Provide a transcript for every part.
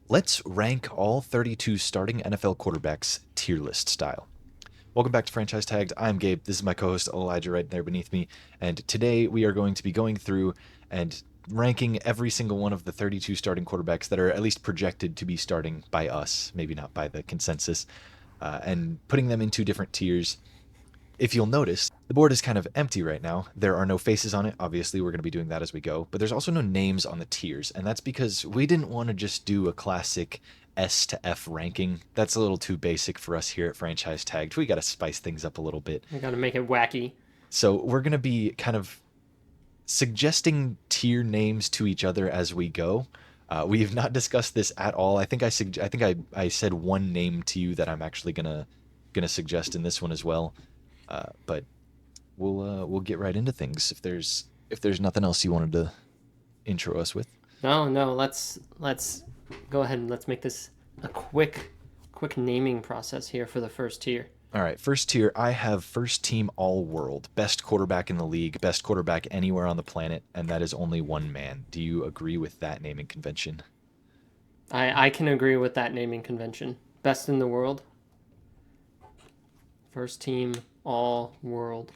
Let's rank all 32 starting NFL quarterbacks tier list style. Welcome back to Franchise Tagged. I'm Gabe. This is my co-host Elijah right there beneath me. And today we are going to be going through and ranking every single one of the 32 starting quarterbacks that are at least projected to be starting by us, maybe not by the consensus, and putting them into different tiers. If you'll notice, the board is kind of empty right now. There are no faces on it. Obviously, we're going to be doing that as we go. But there's also no names on the tiers. And that's because we didn't want to just do a classic S to F ranking. That's a little too basic for us here at Franchise Tagged. We got to spice things up a little bit. I gotta make it wacky. So we're going to be kind of suggesting tier names to each other as we go. We have not discussed this at all. I said one name to you that I'm actually gonna suggest in this one as well. But we'll get right into things if there's nothing else you wanted to intro us with. No. Let's go ahead and let's make this a quick naming process here for the first tier. All right, first tier, I have first team all world, best quarterback in the league, best quarterback anywhere on the planet, and that is only one man. Do you agree with that naming convention? I can agree with that naming convention. Best in the world. First team all world.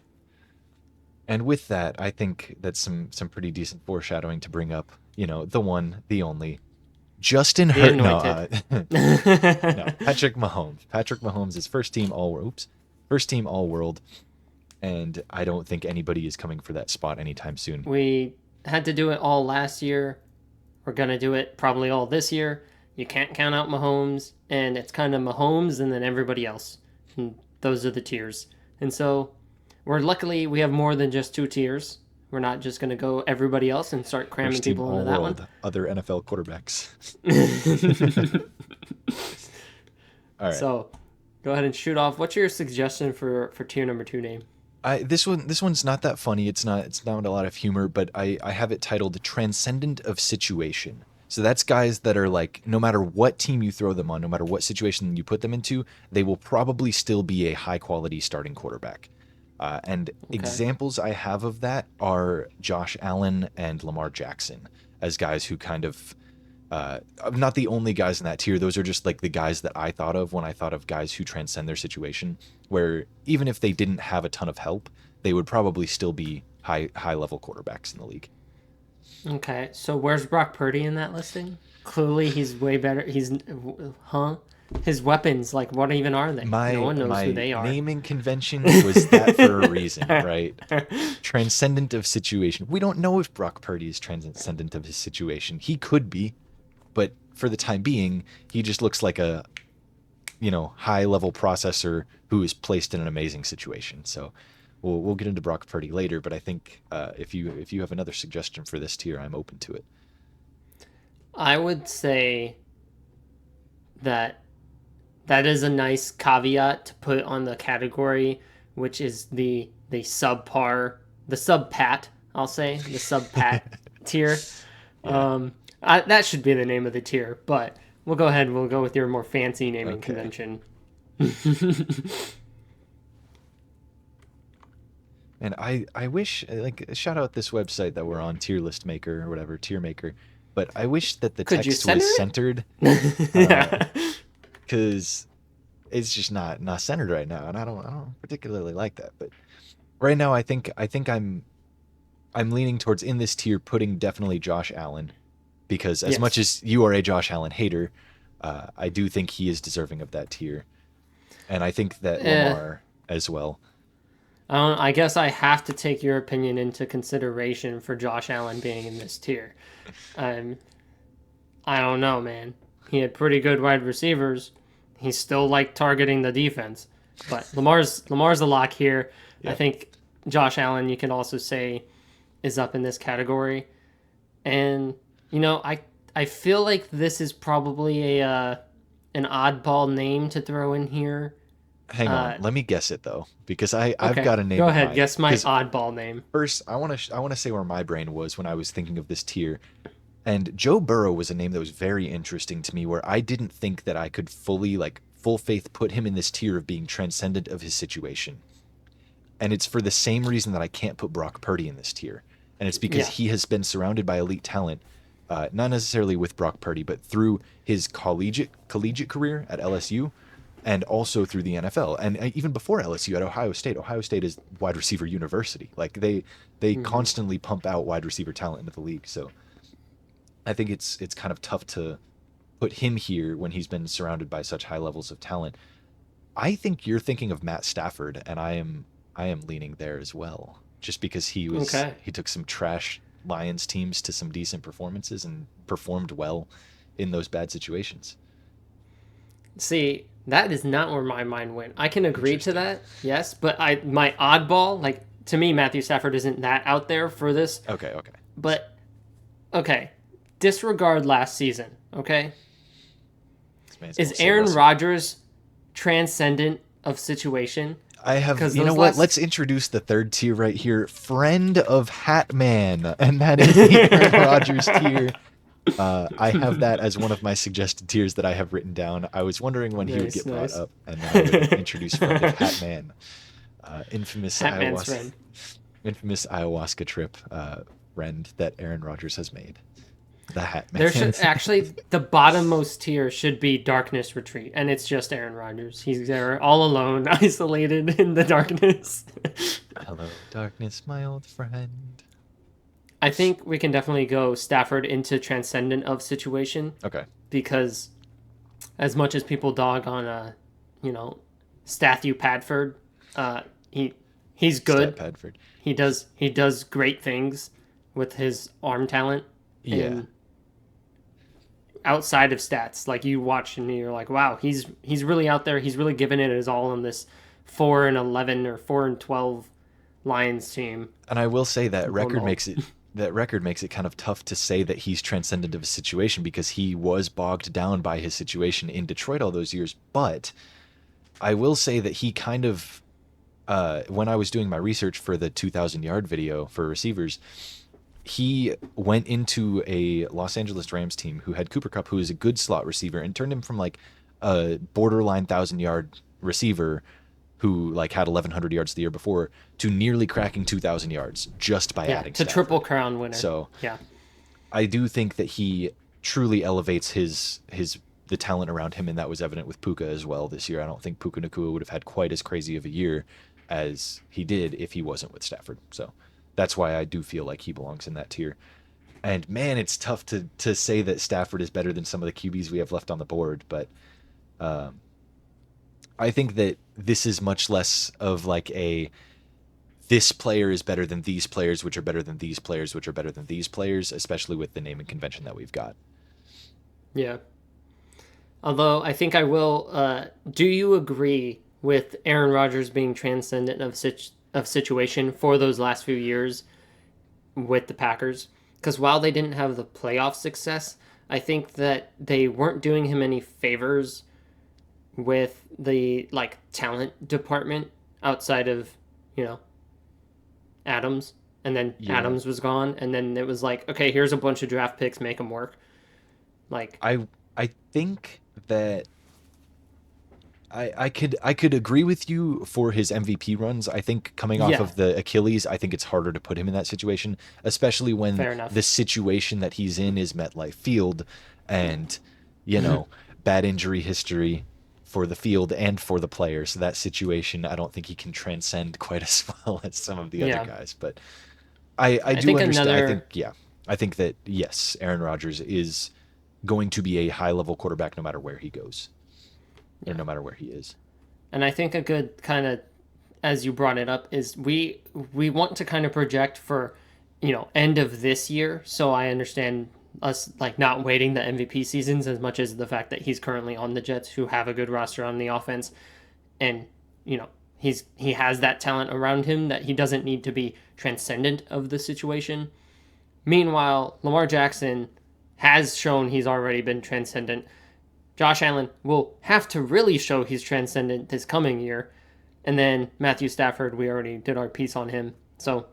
And with that, I think that's some pretty decent foreshadowing to bring up. The one, the only, Justin The Herbert. anointed. No, Patrick Mahomes. Patrick Mahomes is first team all world, and I don't think anybody is coming for that spot anytime soon. We had to do it all last year. We're gonna do it probably all this year. You can't count out Mahomes, and it's kind of Mahomes and then everybody else. And those are the tiers. And so we have more than just two tiers. We're not just going to go everybody else and start cramming First team people all into that world, other NFL quarterbacks. one. All right. So go ahead and shoot off. What's your suggestion for tier number 2 name? This one's not that funny. It's not a lot of humor, but I have it titled Transcendent of Situation. So that's guys that are like, no matter what team you throw them on, no matter what situation you put them into, they will probably still be a high quality starting quarterback. And Okay. examples I have of that are Josh Allen and Lamar Jackson as guys who kind of, not the only guys in that tier. Those are just like the guys that I thought of when I thought of guys who transcend their situation, where even if they didn't have a ton of help, they would probably still be high level quarterbacks in the league. Okay. So where's Brock Purdy in that listing? Clearly he's way better. His weapons, like, what even are they? No one knows My who they are. naming convention was that for a reason, right? Transcendent of situation. We don't know if Brock Purdy is transcendent of his situation. He could be, but for the time being, he just looks like a high level processor who is placed in an amazing situation. So we'll get into Brock Purdy later, but I think if you have another suggestion for this tier, I'm open to it. I would say that is a nice caveat to put on the category, which is the subpar, the sub-pat, I'll say, the sub-pat tier. Yeah. That should be the name of the tier, but we'll go ahead and we'll go with your more fancy naming Okay. convention. And I wish, like, shout out this website that we're on, Tier List Maker or whatever, Tier Maker. But I wish that the Could you text center was it? centered, Yeah. because it's just not centered right now, and I don't particularly like that. But right now, I think I'm leaning towards in this tier putting definitely Josh Allen, because as much Yes. as you are a Josh Allen hater, I do think he is deserving of that tier, and I think that Eh, Lamar as well. I guess I have to take your opinion into consideration for Josh Allen being in this tier. Um, I don't know, man. He had pretty good wide receivers. He's still like targeting the defense, but Lamar's a lock here. I Yeah. think Josh Allen, you can also say, is up in this category, and I feel like this is probably an oddball name to throw in here. Hang on, Uh, let me guess it though, because I've okay, got a name go in ahead, mind. guess my Because oddball name. first, I want to say where my brain was when I was thinking of this tier. And Joe Burrow was a name that was very interesting to me, where I didn't think that I could fully, like, full faith put him in this tier of being transcendent of his situation. And it's for the same reason that I can't put Brock Purdy in this tier. And it's because Yeah. he has been surrounded by elite talent, not necessarily with Brock Purdy, but through his collegiate career at LSU, and also through the NFL, and even before LSU at Ohio State. Ohio State is wide receiver university. Like they Hmm. constantly pump out wide receiver talent into the league. So I think it's kind of tough to put him here when he's been surrounded by such high levels of talent. I think you're thinking of Matt Stafford, and I am leaning there as well, just because Okay. he took some trash Lions teams to some decent performances and performed well in those bad situations. See, that is not where my mind went. I can agree to Interesting. that, yes, but my oddball, like to me, Matthew Stafford isn't that out there for this. Okay, okay. But okay, disregard last season. Okay, This man's is gonna say Aaron Russell. Rodgers transcendent of situation? I have, Because you know those what? last Let's introduce the third tier right here, friend of Hatman, and that is the Aaron Rodgers tier. I have that as one of my suggested tiers that I have written down. I was wondering when he would nice, get brought nice. up, and then I would introduce friend of Hatman, infamous Hatman's ayahuasca, friend. infamous ayahuasca trip friend that Aaron Rodgers has made, the There Hatman. should actually the bottommost tier should be Darkness Retreat, and it's just Aaron Rodgers. He's there all alone, isolated in the darkness. Hello, darkness, my old friend. I think we can definitely go Stafford into transcendent of situation Okay, because as much as people dog on you know, Stathu Padford, uh, he he's Stat good. Padford. He does great things with his arm talent Yeah, and outside of stats. Like you watch and you're like, wow, he's really out there. He's really giving it his all on this 4-11 or 4-12 Lions team. and I will say that Going record all makes it kind of tough to say that he's transcendent of a situation because he was bogged down by his situation in Detroit all those years. But I will say that he kind of when I was doing my research for the 2,000-yard video for receivers, he went into a Los Angeles Rams team who had Cooper Cup, who is a good slot receiver, and turned him from like a borderline 1,000-yard receiver who like had 1,100 yards the year before to nearly cracking 2,000 yards just by Yeah, adding to Triple Stafford. Crown winner. So Yeah. I do think that he truly elevates his the talent around him, and that was evident with Puka as well this year. I don't think Puka Nakua would have had quite as crazy of a year as he did if he wasn't with Stafford. So that's why I do feel like he belongs in that tier. And man, it's tough to say that Stafford is better than some of the QBs we have left on the board, but um, I think that this is much less of like a this player is better than these players, which are better than these players, which are better than these players, especially with the naming convention that we've got. Yeah. Although I think I will. Do you agree with Aaron Rodgers being transcendent of situation for those last few years with the Packers? Because while they didn't have the playoff success, I think that they weren't doing him any favors with the like talent department outside of you know Adams, and then Yeah, Adams was gone, and then it was like, okay, here's a bunch of draft picks, make them work. Like, I think that I could agree with you for his MVP runs. I think coming off yeah, of the Achilles, I think it's harder to put him in that situation, especially when fair the enough. situation that he's in is MetLife Field, and you know, bad injury history for the field and for the player. So that situation, I don't think he can transcend quite as well as some of the other Yeah, guys. But I I do think understand. I think another yeah, I think that yes, Aaron Rodgers is going to be a high level quarterback no matter where he goes or yeah, no matter where he is. and I think a good kind of as you brought it up is we want to kind of project for end of this year. So I understand us like not waiting the MVP seasons as much as the fact that he's currently on the Jets, who have a good roster on the offense, and he has that talent around him that he doesn't need to be transcendent of the situation. Meanwhile, Lamar Jackson has shown he's already been transcendent. Josh Allen will have to really show he's transcendent this coming year. And then Matthew Stafford, we already did our piece on him. So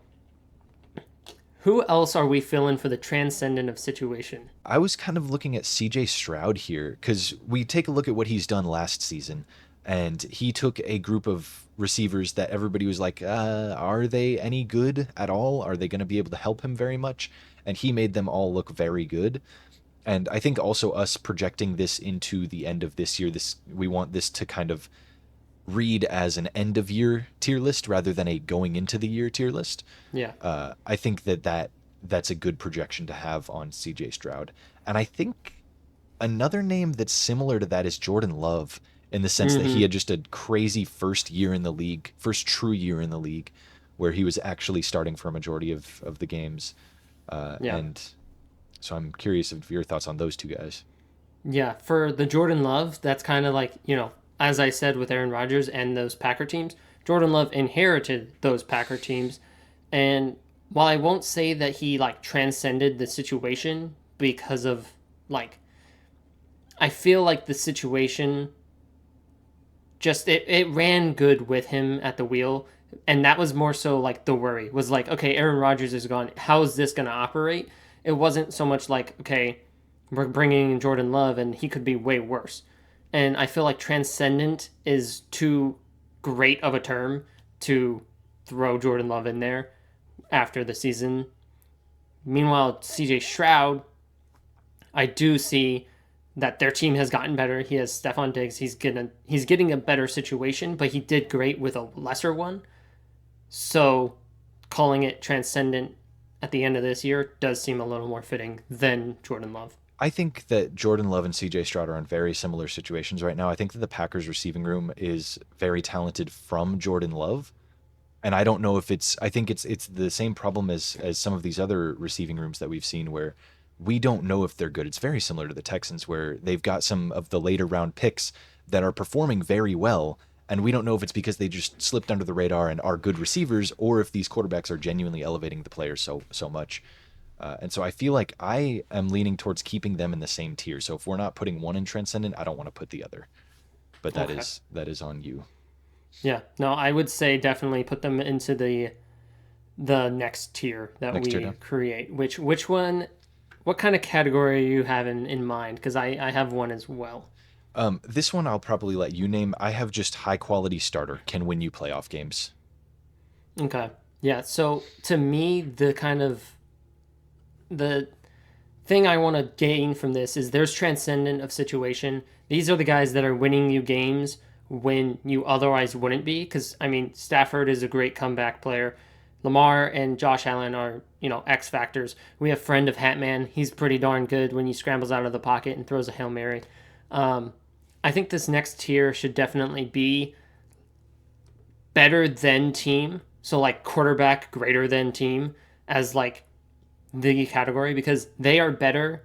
who else are we filling for the transcendent of situation? I was kind of looking at CJ Stroud here because we take a look at what he's done last season, And he took a group of receivers that everybody was like, are they any good at all? Are they going to be able to help him very much? And he made them all look very good. And I think also us projecting this into the end of this year, this we want this to kind of read as an end of year tier list rather than a going into the year tier list. Yeah. I think that's a good projection to have on CJ Stroud. And I think another name that's similar to that is Jordan Love in the sense that he Mm-hmm. had just a crazy first year in the league, first true year in the league, where he was actually starting for a majority of the games. Yeah. And so I'm curious of your thoughts on those two guys. Yeah. For the Jordan Love, that's kind of like, as I said with Aaron Rodgers and those Packer teams, Jordan Love inherited those Packer teams. And while I won't say that he like transcended the situation because of like, I feel like the situation just it ran good with him at the wheel, and that was more so like the worry was like, okay, Aaron Rodgers is gone, how is this going to operate? It wasn't so much like, okay, we're bringing in Jordan Love and he could be way worse. And I feel like transcendent is too great of a term to throw Jordan Love in there after the season. Meanwhile, CJ Stroud, I do see that their team has gotten better. He has Stephon Diggs. He's getting a better situation, but he did great with a lesser one. So calling it transcendent at the end of this year does seem a little more fitting than Jordan Love. I think that Jordan Love and CJ Stroud are in very similar situations right now. I think that the Packers receiving room is very talented from Jordan Love. And I don't know if I think it's the same problem as some of these other receiving rooms that we've seen where we don't know if they're good. It's very similar to the Texans where they've got some of the later round picks that are performing very well, and we don't know if it's because they just slipped under the radar and are good receivers or if these quarterbacks are genuinely elevating the players so much. And so I feel like I am leaning towards keeping them in the same tier. So if we're not putting one in transcendent, I don't want to put the other. But that Okay. is on you. Yeah. No, I would say definitely put them into the next tier that Next tier we down. create. Which one? What kind of category are you having in mind? Because I have one as well. This one I'll probably let you name. I have just high quality starter can win you playoff games. Okay. Yeah. So to me, the thing I want to gain from this is there's transcendent of situation. These are the guys that are winning you games when you otherwise wouldn't be. Because I mean, Stafford is a great comeback player. Lamar and Josh Allen are X factors. We have friend of Hatman. He's pretty darn good when he scrambles out of the pocket and throws a hail mary. Um, I think this next tier should definitely be better than team. So like quarterback greater than team as like the category because they are better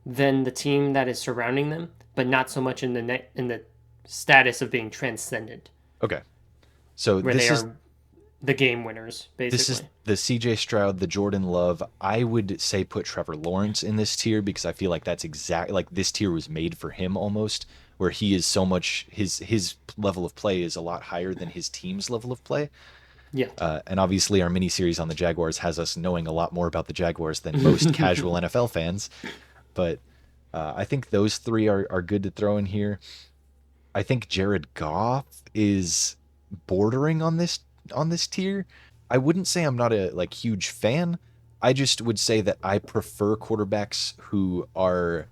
than the team that is surrounding them, but not so much in the status of being transcendent, Okay. So where they are the game winners this is basically. the CJ Stroud, the Jordan Love. I would say put Trevor Lawrence in this tier because I feel like that's exactly like this tier was made for him almost, where he is so much his level of play is a lot higher than his team's level of play. Yeah. And obviously, our mini series on the Jaguars has us knowing a lot more about the Jaguars than most casual NFL fans. But I think those three are good to throw in here. I think Jared Goff is bordering on this tier. I wouldn't say I'm not a like huge fan. I just would say that I prefer quarterbacks who are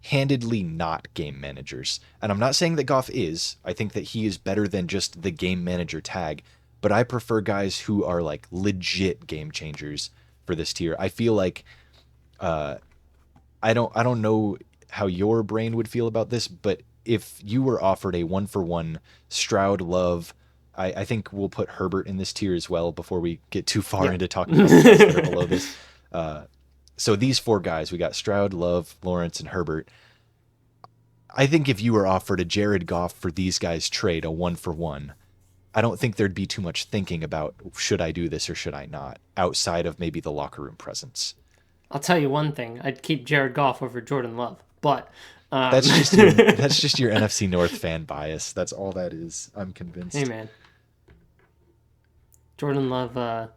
handedly not game managers. And I'm not saying that Goff is. I think that he is better than just the game manager tag, but I prefer guys who are like legit game changers for this tier. I feel like I don't know how your brain would feel about this, but if you were offered a one for one Stroud Love, I think we'll put Herbert in this tier as well before we get too far Yeah. into talking about the guys that are below this. Uh, so these four guys, we got Stroud, Love, Lawrence, and Herbert. I think if you were offered a Jared Goff for these guys trade, a one for one, I don't think there'd be too much thinking about should I do this or should I not, outside of maybe the locker room presence. I'll tell you one thing: I'd keep Jared Goff over Jordan Love, but That's just your NFC North fan bias. That's all that is. I'm hey convinced. man, Jordan Love, not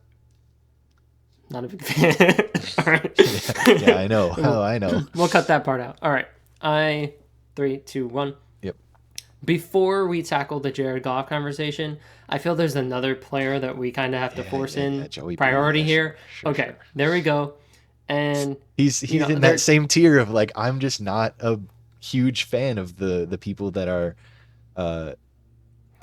a big fan. All Yeah, yeah, right. I know. Oh, I know. We'll cut that part out. All right. I 3, 2, 1. Yep. before we tackle the Jared Goff conversation, I feel there's another player that we kind of have to Yeah, force yeah, yeah. in Joey B. priority Yeah, here. sure, sure, Okay, sure. there we go. And He's in that there same tier of like I'm just not a huge fan of the people that are uh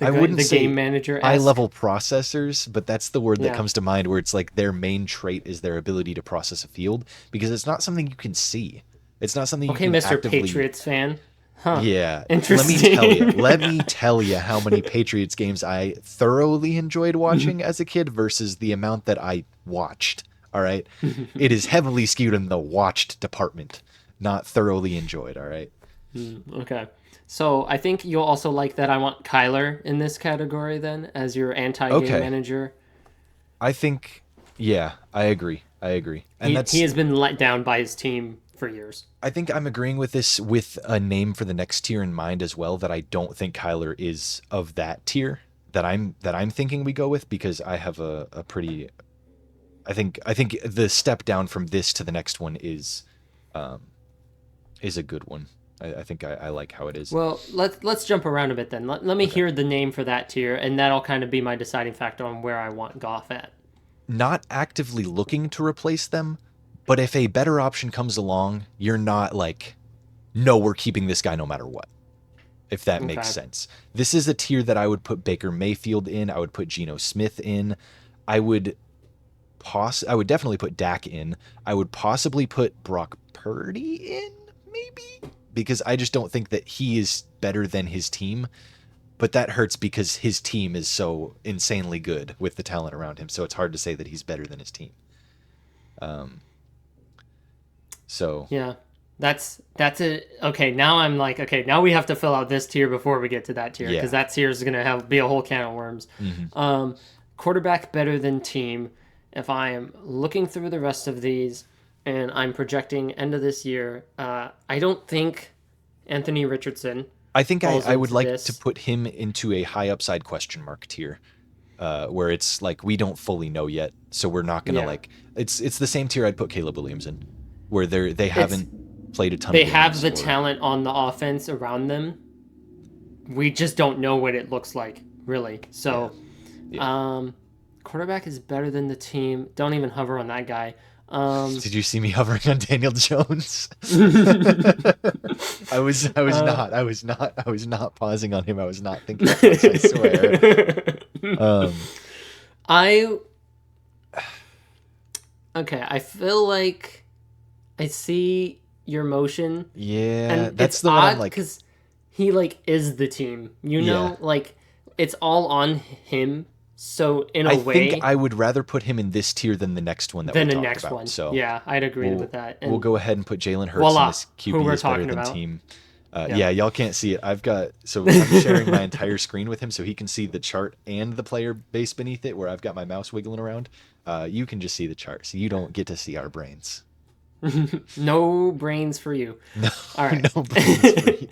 I wouldn't the game say manager high esque. level processors, but that's the word that Yeah. comes to mind where it's like their main trait is their ability to process a field because it's not something you can see. It's not something you Okay, can Mr. actively. Patriots fan. Huh. Yeah, let me tell you. Interesting. Let me tell you how many Patriots games I thoroughly enjoyed watching as a kid versus the amount that I watched. All right? It is heavily skewed in the watched department, not thoroughly enjoyed, all right? Okay. So I think you'll also like that I want Kyler in this category then as your anti game Okay. manager. I think yeah, I agree. I agree. And He that's has been let down by his team for years. I think I'm agreeing with this with a name for the next tier in mind as well that I don't think Kyler is of that tier that I'm thinking we go with because I have a pretty I think the step down from this to the next one um is a good one. I think I like how it is. Well, let's jump around a bit then. Let me Okay. hear the name for that tier, and that'll kind of be my deciding factor on where I want Goff at. Not actively looking to replace them, but if a better option comes along, you're not like, no, we're keeping this guy no matter what. If that makes Okay. sense. This is a tier that I would put Baker Mayfield in. I would put Geno Smith in. I would I would definitely put Dak in. I would possibly put Brock Purdy in, maybe, because I just don't think that he is better than his team. But that hurts because his team is so insanely good with the talent around him. So it's hard to say that he's better than his team. Um, so Yeah. That's it. Okay, now I'm like, okay, now we have to fill out this tier before we get to that tier because yeah. that tier is gonna have be a whole can of worms. Hmm. Um, quarterback better than team. If I am looking through the rest of these and I'm projecting end of this year, I don't think Anthony Richardson I think falls I would into like to this. put him into a high upside question mark tier. Where it's like we don't fully know yet, so we're not gonna Yeah, like it's the same tier I'd put Caleb Williams in, where they it's haven't played a ton of they have games the or talent on the offense around them. We just don't know what it looks like, really. yeah So, yeah. um, quarterback is better than the team. Don't even hover on that guy. Um, Did you see me hovering on Daniel Jones? uh, I was not pausing on him. I was not thinking twice. I swear. Um, I okay. I feel like I see your motion, yeah, and it's that's the one I'm odd like. because he like is the team. You Yeah, know, like it's all on him. So in a I think way, I would rather put him in this tier than the next one that we than the talked next about. one. So Yeah, I'd agree with we'll that. we'll And go ahead and put Jalen Hurts in voila, this who QB we're is better talking than about. team. Yeah. Yeah, y'all can't see it. So I'm sharing my entire screen with him so he can see the chart and the player base beneath it where I've got my mouse wiggling around. You can just see the chart, so you don't get to see our brains. No brains for you. No, All right. no brains for you.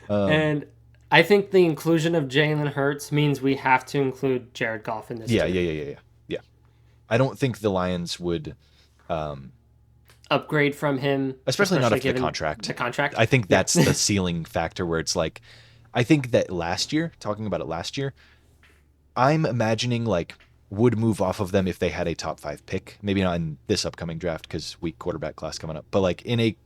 Um, And I think the inclusion of Jalen Hurts means we have to include Jared Goff in this yeah, tier. yeah, yeah, yeah, yeah, yeah. I don't think the Lions would, um, Upgrade from him, especially not especially after the given contract. the contract. I think Yeah. that's the ceiling factor where it's like, I think that last year, talking about it last year, I'm imagining like would move off of them if they had a top 5 pick. Maybe not in this upcoming draft because weak quarterback class coming up, but like in a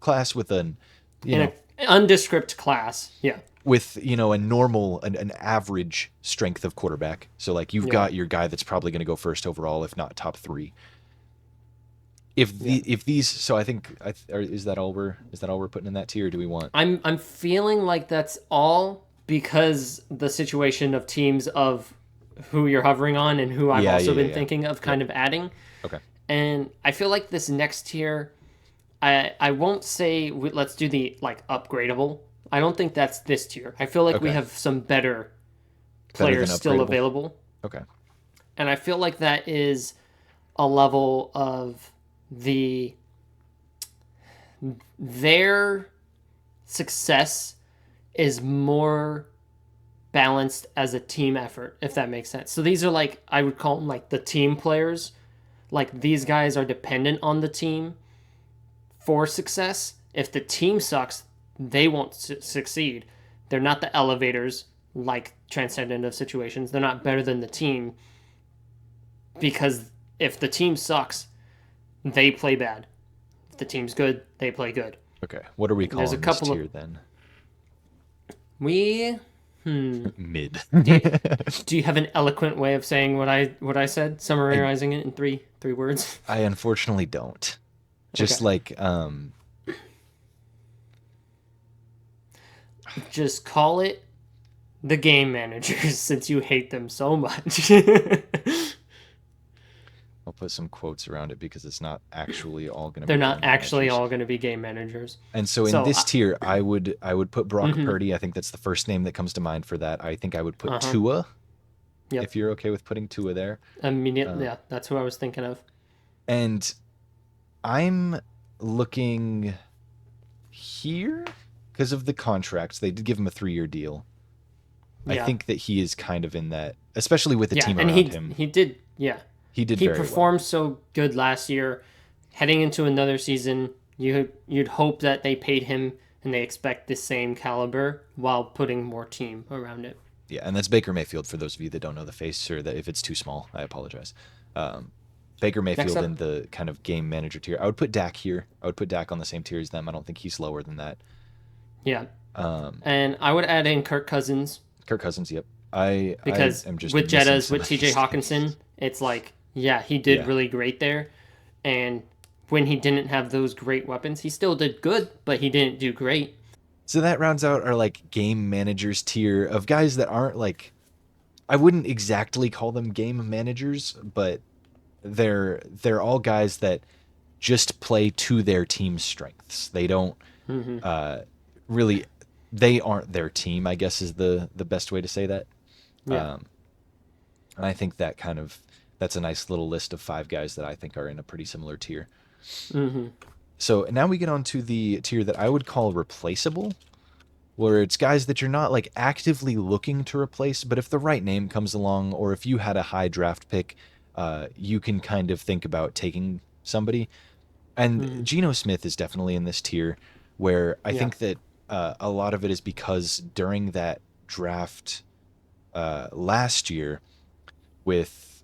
class with an, you In know, an undescript class. Yeah. with a normal an average strength of quarterback. So like you've Yeah. got your guy that's probably going to go first overall, if not top 3. If Yeah. these, so I think is that all we're putting in that tier? Or do we want? I'm feeling like that's all because the situation of teams of who you're hovering on and who I've Yeah, yeah, also yeah, been yeah. thinking of Yep. kind of adding. Okay. And I feel like this next tier, I won't say let's do the like upgradable. I don't think that's this tier. I feel like we Okay. have some better Better than players still upgradable. available, Okay. and I feel like that is a level of their success is more balanced as a team effort, if that makes sense. So these are like I would call them like the team players. Like these guys are dependent on the team for success. If the team sucks, they won't succeed. They're not the elevators like transcendent situations. They're not better than the team because if the team sucks, they play bad. If the team's good, they play good. Okay. What are we There's a calling this couple of tier then? we. Mid. Do you, do you have an eloquent way of saying what I said, I summarizing it in three words? I unfortunately don't. Just Okay, like just call it the game managers since you hate them so much. I'll put some quotes around it because it's not actually all going to They're be not game actually managers. all going to be game managers. And so in So, this tier, I would put Brock mm-hmm, Purdy. I think that's the first name that comes to mind for that. I think I would put uh huh, Tua, yep. if you're okay with putting Tua there. Immediately, Uh, yeah, that's who I was thinking of. and I'm looking here because of the contracts. They did give him a 3-year deal. I Yeah, think that he is kind of in that, especially with the yeah, team and around him. he did, yeah, He did he very well. performed so good last year. Heading into another season, you'd hope that they paid him and they expect the same caliber while putting more team around it. Yeah, and that's Baker Mayfield for those of you that don't know the face, or that if it's too small, I apologize. Um, Baker Next Mayfield in up, the kind of game manager tier. I would put Dak here. I would put Dak on the same tier as them. I don't think he's lower than that. yeah, Um, and I would add in Kirk Cousins Kirk Cousins, yep. I because am just with missing Jettas, some with of TJ these Hawkinson, names. it's like, yeah, he did Yeah. really great there. And when he didn't have those great weapons, he still did good, but he didn't do great. So that rounds out our like game managers tier of guys that aren't like, I wouldn't exactly call them game managers, but they're all guys that just play to their team's strengths. They don't Hmm. uh, really, they aren't their team, I guess is the best way to say that. Yeah. Um, and I think that kind of that's a nice little list of 5 guys that I think are in a pretty similar tier. Hmm. So now we get on to the tier that I would call replaceable, where it's guys that you're not like actively looking to replace, but if the right name comes along, or if you had a high draft pick, you can kind of think about taking somebody. And Hmm. Geno Smith is definitely in this tier, where I Yeah. think that a lot of it is because during that draft last year with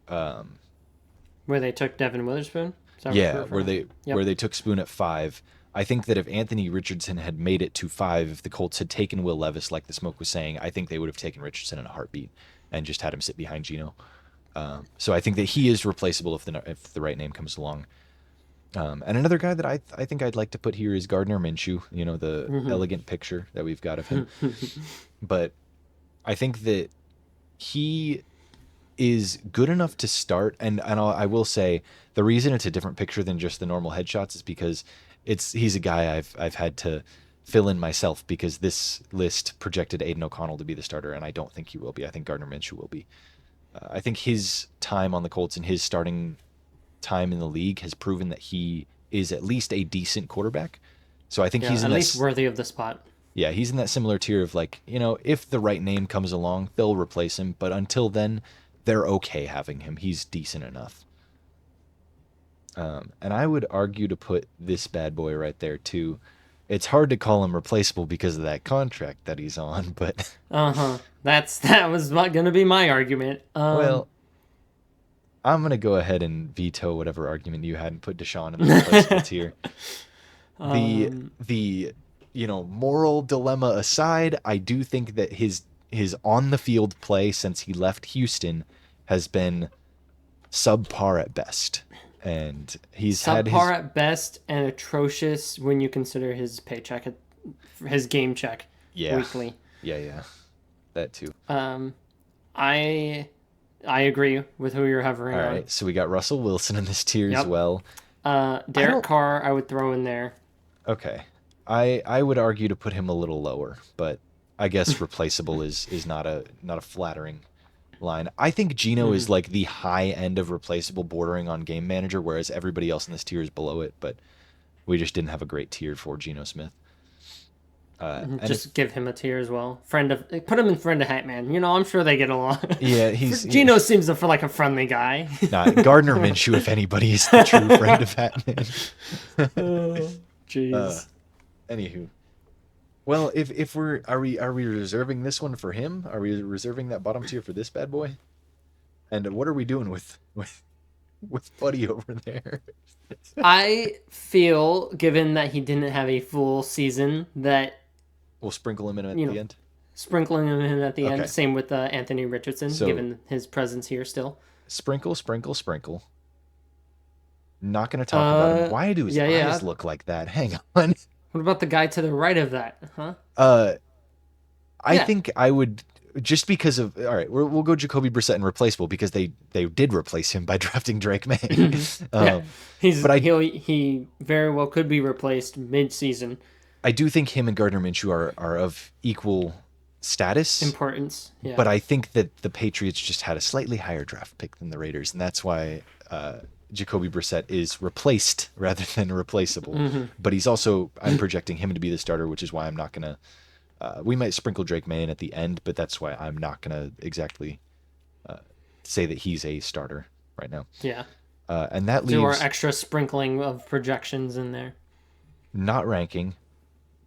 Where they took Devin Witherspoon. Is that what you're yeah, where referring to? they took Spoon at 5. I think that if Anthony Richardson had made it to 5, if the Colts had taken Will Levis, like the smoke was saying, I think they would have taken Richardson in a heartbeat and just had him sit behind Geno. So I think that he is replaceable if the right name comes along. And another guy that I think I'd like to put here is Gardner Minshew. You know, the Hmm. elegant picture that we've got of him. But I think that he is good enough to start. And I will say the reason it's a different picture than just the normal headshots is because he's a guy I've had to fill in myself because this list projected Aiden O'Connell to be the starter, and I don't think he will be. I think Gardner Minshew will be. I think his time on the Colts and his starting time in the league has proven that he is at least a decent quarterback. So I think Yeah, he's in at least that. worthy of the spot. Yeah, he's in that similar tier of like, if the right name comes along, they'll replace him. But until then, they're okay having him. He's decent enough. And I would argue to put this bad boy right there too. It's hard to call him replaceable because of that contract that he's on, but Uh huh. That was gonna be my argument. well, I'm gonna go ahead and veto whatever argument you had and put Deshaun in the replaceable tier. The Um, the moral dilemma aside, I do think that his on the field play since he left Houston has been subpar at best, and he's had subpar his at best and atrocious when you consider his game check yeah weekly. yeah that too. Um, I I agree with who you're All hovering on. right, so we got Russell Wilson in this tier as Yep. well. I Derek don't Carr, I would throw in there. okay. I would argue to put him a little lower, but I guess replaceable is not a flattering line. I think Gino is Hmm. like the high end of replaceable, bordering on game manager, whereas everybody else in this tier is below it. But we just didn't have a great tier for Geno Smith. And if Just give him a tier as well. Put him in friend of Hatman. I'm sure they get along. yeah, Gino seems for like a friendly guy. not Gardner Minshew, if anybody, is the true friend of Batman. Oh, uh, jeez. Anywho, Well, if we're are we reserving this one for him? Are we reserving that bottom tier for this bad boy? And what are we doing with Buddy over there? I feel, given that he didn't have a full season, that We'll sprinkle him in at you the know, end. sprinkling him in at the end. Okay. Same with Anthony Richardson, So given his presence here still. sprinkle, sprinkle, sprinkle. Not going to talk about him. Why do his Yeah, yeah. eyes look like that? Hang on. What about the guy to the right of that? Huh? Uh, I Yeah. think I would just because of all right. We'll go Jacoby Brissett and replaceable because they did replace him by drafting Drake May. Yeah. But He very well could be replaced mid-season. I do think him and Gardner Minshew are of equal status. Importance. Yeah. But I think that the Patriots just had a slightly higher draft pick than the Raiders, and that's why Jacoby Brissett is replaced rather than replaceable. But he's also I'm projecting him to be the starter, which is why I'm not gonna. We might sprinkle Drake May in at the end, but that's why I'm not gonna exactly say that he's a starter right now. Yeah. And that Do our leaves extra sprinkling of projections in there. not ranking,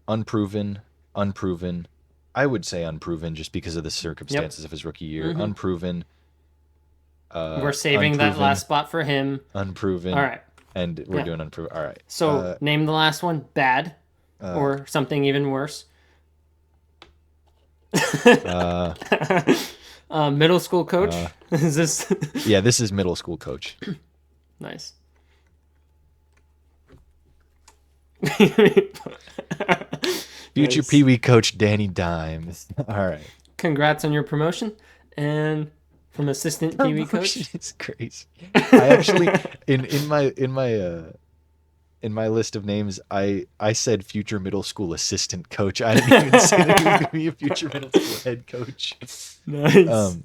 unproven, unproven. I would say unproven just because of the circumstances of his rookie year. Unproven. We're saving that unproven, last spot for him. unproven. All right. And we're Yeah. doing unproven. All right. So name the last one. Bad. Or something even worse. Middle school coach. Is this Yeah, this is middle school coach. nice? Future Nice. Pee Wee coach Danny Dimes. All right. Congrats on your promotion, and from assistant Pee Wee Promotion coach. is crazy. I actually in my list of names, I said future middle school assistant coach. I didn't even say that he was going to be a future middle school head coach. Nice.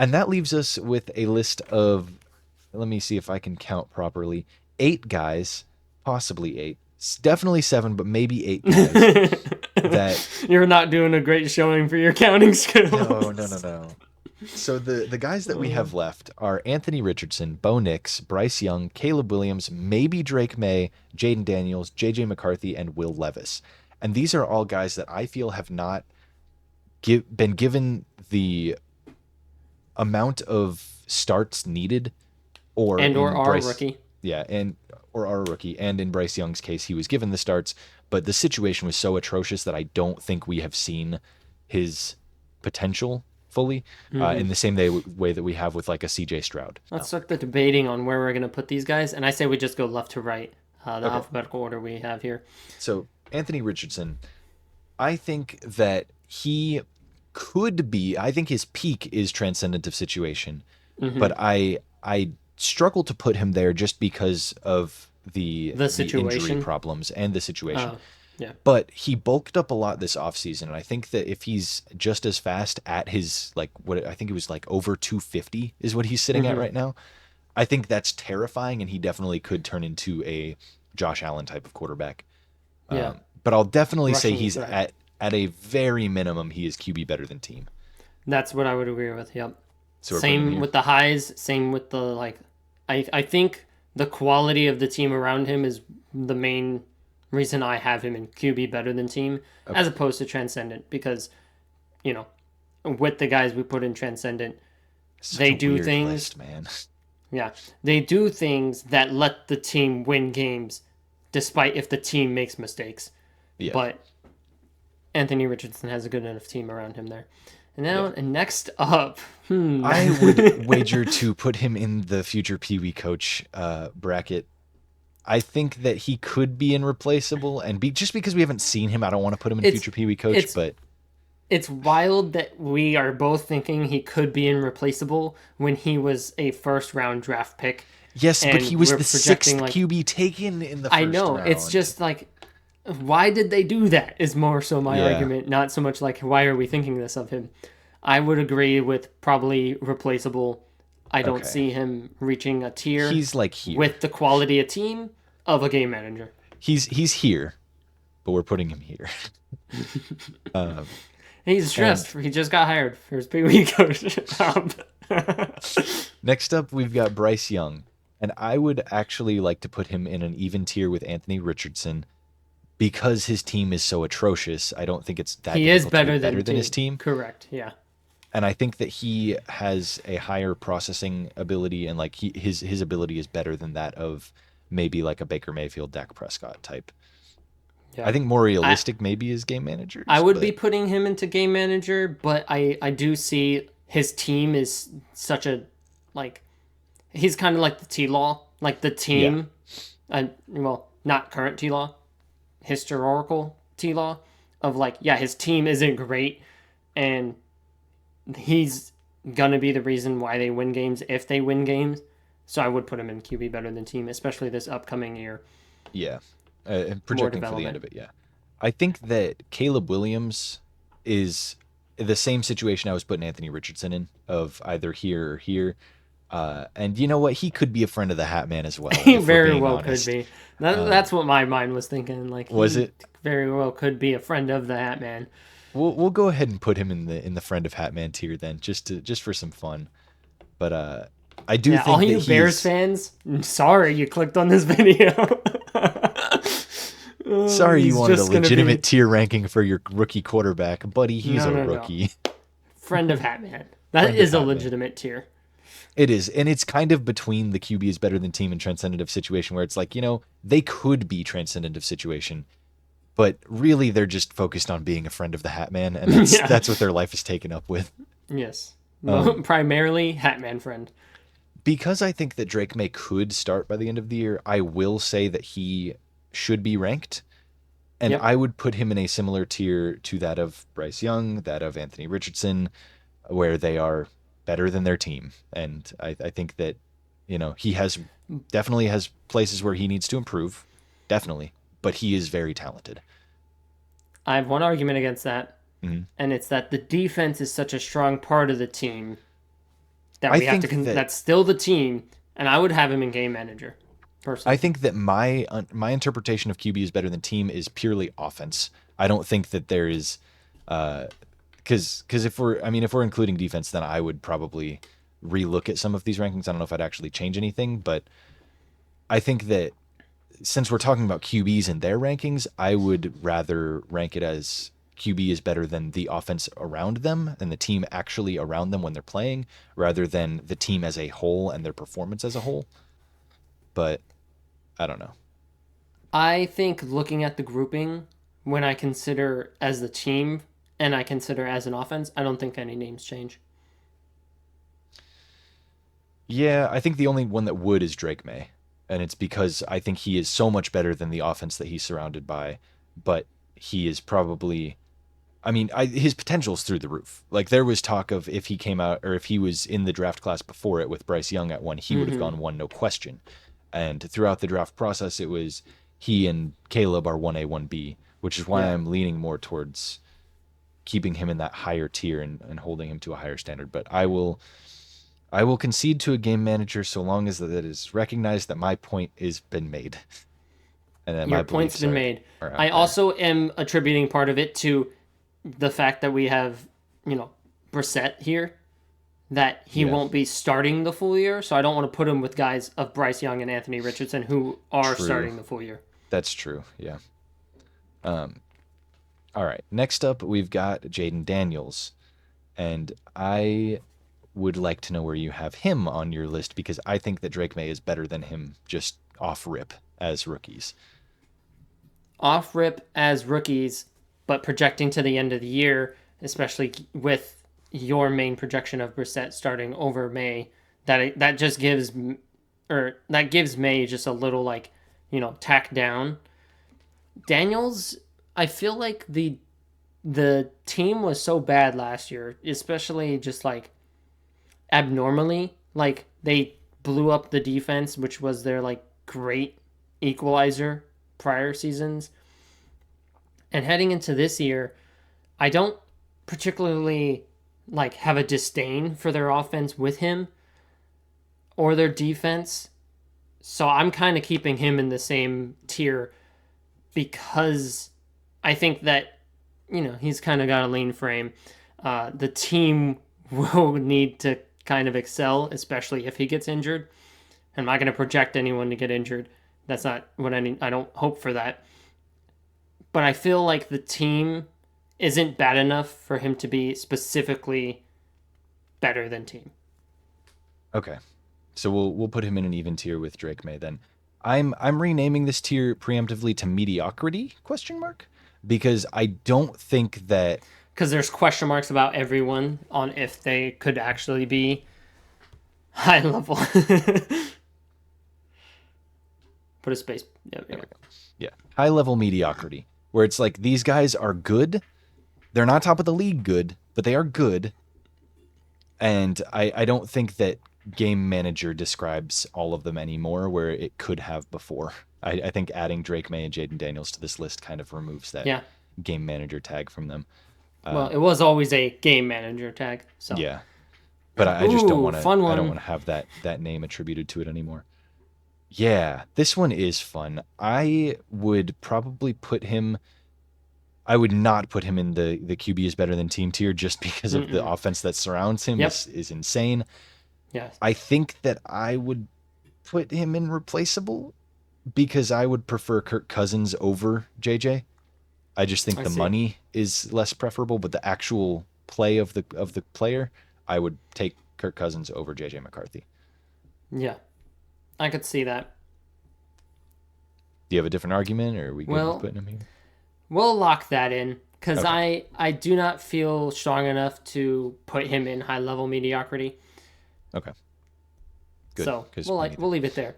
And that leaves us with a list of, let me see if I can count properly, 8 guys, possibly 8, definitely 7, but maybe 8 guys that. You're not doing a great showing for your counting skills. No. So the guys that we have left are Anthony Richardson, Bo Nix, Bryce Young, Caleb Williams, maybe Drake May, Jaden Daniels, JJ McCarthy, and Will Levis. And these are all guys that I feel have not been given the amount of starts needed, or our rookie. Yeah, or our rookie, and in Bryce Young's case, he was given the starts, but the situation was so atrocious that I don't think we have seen his potential fully in the same way that we have with like a CJ Stroud. Let's start the debating on where we're going to put these guys, and I say we just go left to right, the alphabetical order we have here. So Anthony Richardson, I think that he could be. I think his peak is transcendent of situation, but I struggle to put him there just because of the situation, injury problems and the situation. Yeah. But he bulked up a lot this offseason, and I think that if he's just as fast at his like what I think it was like over 250 is what he's sitting at right now, I think that's terrifying, and he definitely could turn into a Josh Allen type of quarterback. Yeah. But I'll definitely say Rushing he's threat. at a very minimum, he is QB better than team. That's what I would agree with. Yep. So we're putting him Same here. with the highs. Same with the like. I think the quality of the team around him is the main reason I have him in QB better than team, as opposed to transcendent, because with the guys we put in transcendent, Such they a do weird things. list, man. Yeah, they do things that let the team win games, despite if the team makes mistakes. Yeah. But Anthony Richardson has a good enough team around him there. And now, and next up, I would wager to put him in the future Pee Wee coach bracket. I think that he could be irreplaceable, and just because we haven't seen him, I don't want to put him in future Pee Wee coach. But it's wild that we are both thinking he could be irreplaceable when he was a first-round draft pick. yes, but he was we're the projecting, 6th like, QB taken in the first I know. round. It's just like, why did they do that? Is more so my argument, not so much like why are we thinking this of him. I would agree with probably replaceable. I don't see him reaching a tier. He's like here. With the quality of team of a game manager. He's here, but we're putting him here. He's stressed. He just got hired for his Pee Wee coach. Next up, we've got Bryce Young, and I would actually like to put him in an even tier with Anthony Richardson. because his team is so atrocious, I don't think it's that He is difficult to be better than better than his team. team. Correct. Yeah. And I think that he has a higher processing ability, and like his ability is better than that of maybe like a Baker Mayfield, Dak Prescott type. I Yeah. think more I realistic maybe is game I managers, would be but putting him into game manager, but I do see his team is such a like he's kind of like the T Law, like the yeah, team, well, not current T Law, historical T Law, of like, yeah, his team isn't great, and he's gonna be the reason why they win games if they win games. So I would put him in QB better than team, especially this upcoming year. yeah, and More projecting for the end development. of it, yeah. I think that Caleb Williams is the same situation I was putting Anthony Richardson in of either here or here. And you know what? He could be a friend of the Hat Man as well, He if we're very being well could honest. be. That's what my mind was thinking. Like Was he it? very well could be a friend of the Hat Man. We'll go ahead and put him in the friend of Hat Man tier then, just for some fun. But I do Yeah, all think that you Bears he's fans, sorry you clicked on this video. Oh, sorry you he's wanted a just gonna be legitimate tier ranking for your rookie quarterback, buddy. He's no, a no, no. rookie. Friend of Hat Man. That Friend of is a Hat Man. legitimate tier. It is, and it's kind of between the QB is better than team and transcendent situation, where it's like they could be transcendent of situation, but really they're just focused on being a friend of the Hat Man, and that's Yeah. that's what their life is taken up with. Yes. Um, Primarily Hat Man friend. because I think that Drake May could start by the end of the year, I will say that he should be ranked, and Yep. I would put him in a similar tier to that of Bryce Young, that of Anthony Richardson, where they are better than their team. And I think that, he definitely has places where he needs to improve, definitely, but he is very talented. I have one argument against that, Mhm. and it's that the defense is such a strong part of the team that I we have to. think that That's still the team, and I would have him in game manager, I personally. think that my interpretation of QB is better than team is purely offense. I don't think that there is because if we're including defense, then I would probably relook at some of these rankings. I don't know if I'd actually change anything, but I think that since we're talking about QBs and their rankings, I would rather rank it as QB is better than the offense around them and the team actually around them when they're playing, rather than the team as a whole and their performance as a whole. But I don't know. I think looking at the grouping, when I consider as the team and I consider as an offense, I don't think any names change. Yeah, I think the only one that would is Drake May. And it's because I think he is so much better than the offense that he's surrounded by. But he is probably, his potential's through the roof. Like there was talk of if he came out or if he was in the draft class before it with Bryce Young at one, he would have Mm-hmm. gone one, no question. And throughout the draft process, it was he and Caleb are 1A, 1B, which is why Yeah. I'm leaning more towards keeping him in that higher tier and holding him to a higher standard. But I will concede to a game manager so long as that it is recognized that my point has been made and that Your my point's beliefs been are, made. are I out there. also am attributing part of it to the fact that we have, you know, Brissett here, that he Yeah, won't be starting the full year. So I don't want to put him with guys of Bryce Young and Anthony Richardson who are true. starting the full year. That's true. Yeah. Um, all right. Next up, we've got Jaden Daniels. And I would like to know where you have him on your list because I think that Drake May is better than him just off rip as rookies. Off rip as rookies, but projecting to the end of the year, especially with your main projection of Brissett starting over May, that just gives or that gives May just a little like, you know, tack down. Daniels, I feel like the team was so bad last year, especially just like abnormally. Like they blew up the defense, which was their like great equalizer prior seasons. And heading into this year, I don't particularly like have a disdain for their offense with him or their defense. So I'm kind of keeping him in the same tier because I think that, you know, he's kind of got a lean frame. The team will need to kind of excel, especially if he gets injured. I'm not going to project anyone to get injured. That's not what I need. I don't hope for that. but I feel like the team isn't bad enough for him to be specifically better than team. Okay. So we'll put him in an even tier with Drake May then. I'm renaming this tier preemptively to mediocrity question mark because I don't think that Because there's question marks about everyone on if they could actually be high level. Put a space. Yeah, there yeah. we go. Yeah. High level mediocrity where it's like these guys are good. They're not top of the league good, but they are good. And I don't think that Game Manager describes all of them anymore where it could have before. I think adding Drake May and Jaden Daniels to this list kind of removes that Yeah. Game Manager tag from them. Well, it was always a game manager tag. So, Yeah. But I just don't ooh, want to fun I don't one. want to have that name attributed to it anymore. Yeah, this one is fun. I would not put him in the QB is better than team tier just because of the Mm-mm. offense that surrounds him Yep. is insane. Yes. I think that I would put him in replaceable because I would prefer Kirk Cousins over JJ. I just think I the see. money is less preferable, but the actual play of the player, I would take Kirk Cousins over JJ McCarthy. Yeah. I could see that. Do you have a different argument, or are we good with Well, putting him here? we'll lock that in because Okay, I do not feel strong enough to put him in high level mediocrity. okay, good, So because me neither. we'll leave it there.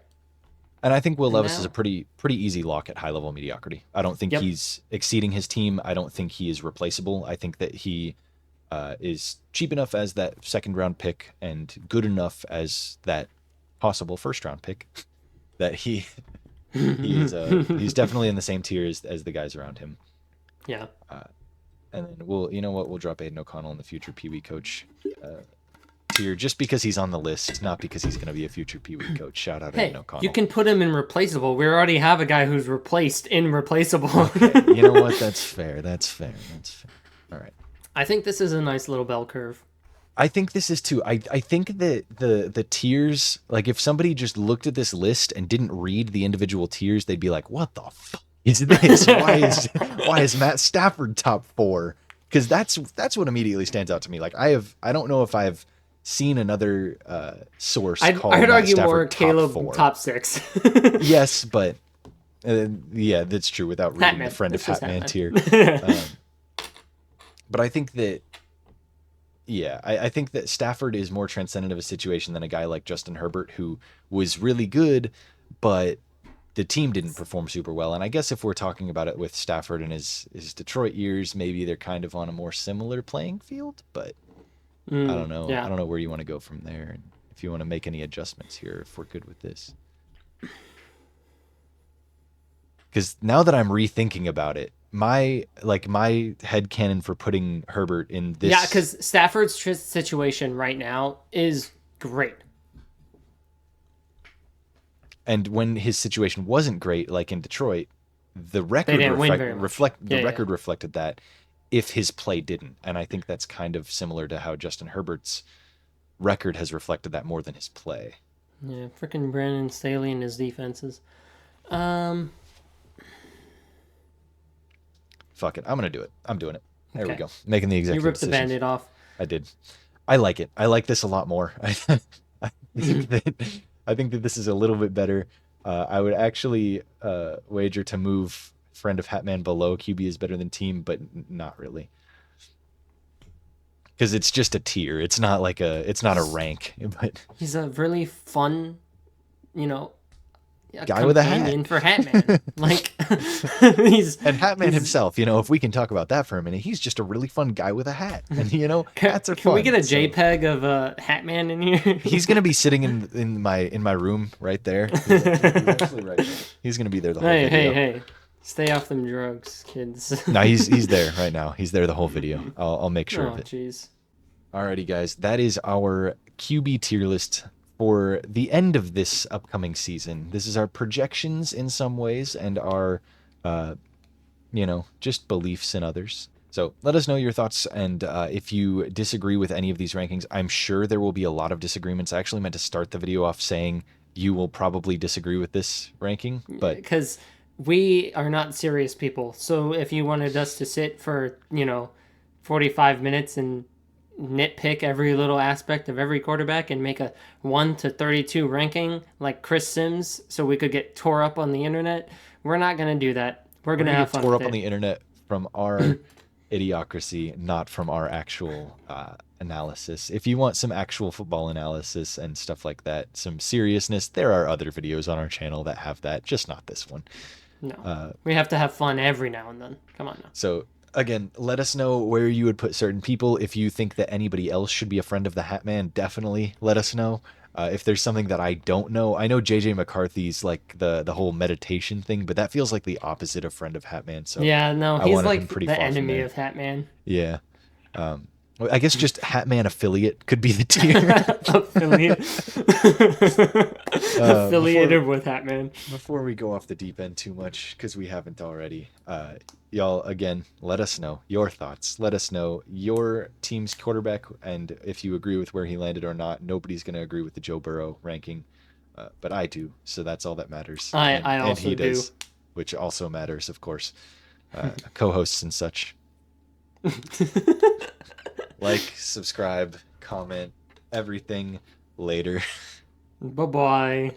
And I think Will And Levis is a now, pretty easy lock at high level mediocrity. I don't think yep. he's exceeding his team. I don't think he is replaceable. I think that he is cheap enough as that second round pick and good enough as that possible first round pick that he's definitely in the same tier as the guys around him. Yeah. And then we'll drop Aiden O'Connell in the future Pee Wee coach tier just because he's on the list, not because he's going to be a future Pee Wee coach. Shout out Aiden Hey, you O'Connell. can put him in replaceable. We already have a guy who's replaced in replaceable. Okay, you know what? That's fair. That's fair. That's fair. All right. I think this is a nice little bell curve. I think this is too. I think that the tiers, like if somebody just looked at this list and didn't read the individual tiers, they'd be like, "What the fuck is this? Why is Matt Stafford top 4?" Because that's what immediately stands out to me. Like I don't know if I've seen another source call I'd Matt argue more Stafford top Caleb 4. top 6. Yes, but yeah, that's true. Without reading the Hatman. friend of It's just Hatman tier, Hatman. but I think that yeah, I think that Stafford is more transcendent of a situation than a guy like Justin Herbert, who was really good, but the team didn't perform super well. And I guess if we're talking about it with Stafford and his Detroit years, maybe they're kind of on a more similar playing field. But I don't know. I Yeah. don't know where you want to go from there, and if you want to make any adjustments here, if we're good with this. Because now that I'm rethinking about it, my headcanon for putting Herbert in Yeah, this. because Stafford's situation right now is great. And when his situation wasn't great, like in Detroit, the They record didn't win very much. the record reflected that if his play didn't. And I think that's kind of similar to how Justin Herbert's record has reflected that more than his play. Yeah, freaking Brandon Staley and his defenses. Um, Fuck it. I'm gonna do it. I'm doing it. There we okay. go. Making the You executive ripped the decision. band-aid off. I did. I like it. I like this a lot more. I think that this is a little bit better. I would actually wager to move friend of Hatman below QB is better than team, but not really, because it's just a tier. It's not a rank. But He's a really fun, you know, a guy with a hat companion for Hatman. Like and Hatman he's himself. If we can talk about that for a minute, he's just a really fun guy with a hat. And hats are fun. Can we get a So JPEG of Hatman in here? he's gonna be sitting in my room right there. He's actually right there. He's gonna be there the whole Hey, video. hey. Stay off them drugs, kids. No, he's there right now. He's there the whole video. I'll make sure Oh, of it. jeez. Alrighty, guys, that is our QB tier list for the end of this upcoming season. This is our projections in some ways and our, just beliefs in others. So let us know your thoughts, and if you disagree with any of these rankings, I'm sure there will be a lot of disagreements. I actually meant to start the video off saying you will probably disagree with this ranking, but Because we are not serious people. So if you wanted us to sit for, 45 minutes and nitpick every little aspect of every quarterback and make a 1 to 32 ranking like Chris Sims so we could get tore up on the internet, we're not going to do that. We're We're going to gonna have get fun tore with up on it. the internet from our idiocracy, not from our actual analysis. If you want some actual football analysis and stuff like that, some seriousness, there are other videos on our channel that have that, just not this one. No. Uh, We have to have fun every now and then. Come on now. so again, let us know where you would put certain people. If you think that anybody else should be a friend of the Hat Man, definitely let us know. If there's something that I don't know, I know JJ McCarthy's like the whole meditation thing, but that feels like the opposite of friend of Hat Man. So Yeah, no, I he's wanted him like pretty the far from enemy there. of Hatman. Yeah. I guess just Hatman affiliate could be the tier. Affiliate. Before Affiliated with Hatman. before we go off the deep end too much, because we haven't already, y'all again, let us know your thoughts. Let us know your team's quarterback, and if you agree with where he landed or not. Nobody's gonna agree with the Joe Burrow ranking, but I do, so that's all that matters, I and also he do. does, which also matters, of course. Co-hosts and such. Like, subscribe, comment, everything later. Bye bye.